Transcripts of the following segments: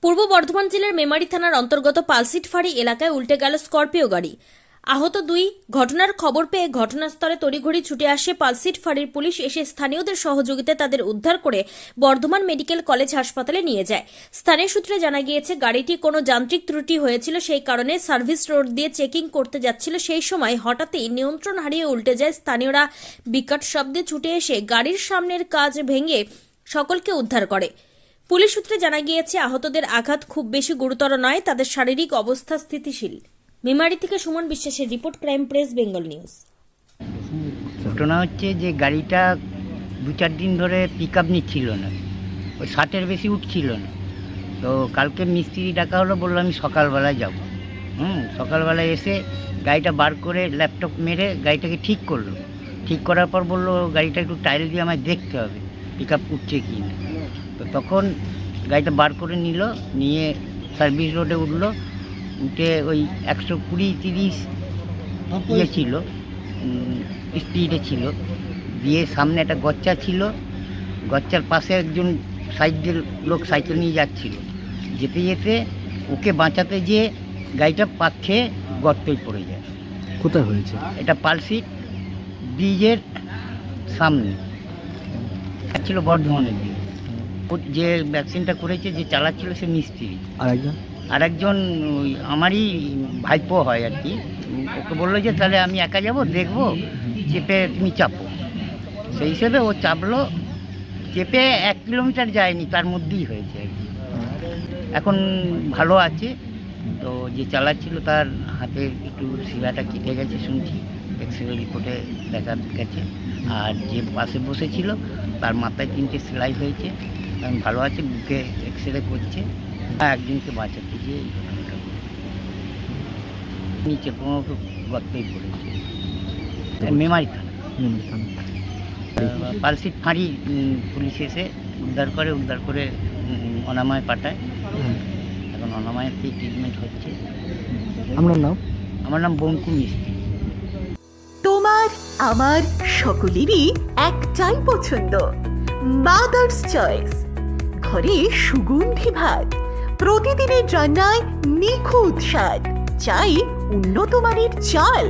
পূর্ব বর্ধমান জেলার মেমারি থানার অন্তর্গত পালসিট ফাঁড়ি এলাকায় উল্টে গেল স্করপিও গাড়ি। আহত দুই। ঘটনার খবর পেয়ে ঘটনাস্থলে তড়িঘড়ি ছুটে আসে পালসিট ফাঁড়ির পুলিশ। এসে স্থানীয়দের সহযোগিতায় তাদের উদ্ধার করে বর্ধমান মেডিকেল কলেজ হাসপাতালে নিয়ে যায়। স্থানীয় সূত্রে জানা গিয়েছে, গাড়িটি কোনো যান্ত্রিক ত্রুটি হয়েছিল, সেই কারণে সার্ভিস রোড দিয়ে চেকিং করতে যাচ্ছিল। সেই সময় হঠাৎই নিয়ন্ত্রণ হারিয়ে উল্টে যায়। স্থানীয়রা বিকট শব্দে ছুটে এসে গাড়ির সামনের কাঁচ ভেঙে সকলকে উদ্ধার করে। পুলিশ সূত্রে জানা গিয়েছে, আহতদের আঘাত খুব বেশি গুরুতর নয়, তাদের শারীরিক অবস্থা স্থিতিশীল। মেমারি থেকে সুমন বিশ্বাসের report, crime press Bengal news. ঘটনা হচ্ছে যে গাড়িটা 2-4 দিন ধরে পিক আপ নিচ্ছিল না, ওই 60-এর বেশি উঠছিল না। তো কালকে মিস্ত্রি ডাকা হলো, বললো আমি সকালবেলায় যাব। সকালবেলায় এসে গাড়িটা বার করে ল্যাপটপ মেরে গাড়িটাকে ঠিক করলো। ঠিক করার পর বললো গাড়িটা একটু টাইল দিয়ে আমায় দেখতে হবে পিক আপ উঠছে কি না। তো তখন গাড়িটা বার করে নিয়ে সার্ভিস রোডে উঠলো। উঠে ওই 120-30 ইয়ে ছিল, স্পিডে ছিল। দিয়ে সামনে একটা গচ্চা ছিল, গচ্চার পাশে একজন সাইডের লোক সাইকেল নিয়ে যাচ্ছিল। যেতে যেতে ওকে বাঁচাতে যেয়ে গাড়িটা পাক খেয়ে গর্তই পড়ে যায়। কোথায় হয়েছে এটা পালসিট ব্রিজের সামনে ছিল, বর্ধমানের দিকে। যে ভ্যাকসিনটা করেছে, যে চালাচ্ছিল সে মিস্ত্রি। আরেকজন ওই আমারই ভাইপো হয় আর কি। ওকে বললো যে তাহলে আমি একা যাব, দেখবো, চেপে তুমি চাপো। সেই হিসেবে ও চাপলো, চেপে 1 কিলোমিটার যায়নি, তার মধ্যেই হয়েছে আর কি। এখন ভালো আছে। তো যে চালাচ্ছিল তার হাতে একটু শিরাটা কেটে গেছে শুনছি, এক্সরে রিপোর্টে দেখা গেছে। আর যে পাশে বসেছিল তার মাথায় 3টে সেলাই হয়েছে, এখন ভালো আছে, বুকে এক্সরে করছে। একজনকে বাঁচাতে গিয়ে এই ঘটনাটা নিচে কোনো গর্তেই পড়েছে। মেমারি থানা পালসিট ফাঁড়ি পুলিশ এসে উদ্ধার করে অনামায় পাঠায়। এখন অনামায়েতেই ট্রিটমেন্ট হচ্ছে। আমার নাম বঙ্কু মিস্ত্রি। তোমার আমার সকলেরই একটাই পছন্দ, মাদার্স চয়েস। ঘরে সুগন্ধি ভাত, প্রতিদিনের রান্নায় নিখুঁত স্বাদ, চাই উন্নত মানের চাল।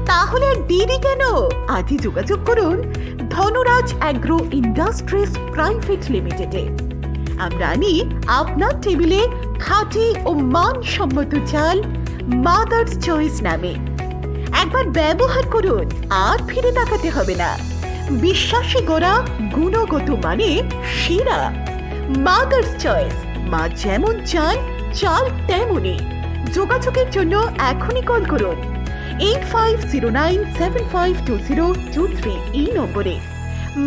তাহলে আর দেরি কেন? আজই যোগাযোগ করুন ধনরাজ অ্যাগ্রো ইন্ডাস্ট্রিজ প্রাইভেট লিমিটেডে। আমরা আনি আপনার টেবিলে খাঁটি ও মানসম্মত চাল মাদার্স চয়েস নামে। একবার ব্যবহার করুন, আর ফিরে তাকাতে হবে না। বিশ্বাসী গোড়া, গুণগত মানে সেরা। মাদার্স চয়েস, মা যেমন চান চাল তেমনই। যোগাযোগের জন্য এখনই কল করুন 8509752023 এই নম্বরে।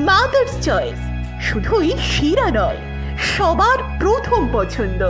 মাদার্স চয়েস শুধুই সেরা নয়, সবার প্রথম পছন্দ।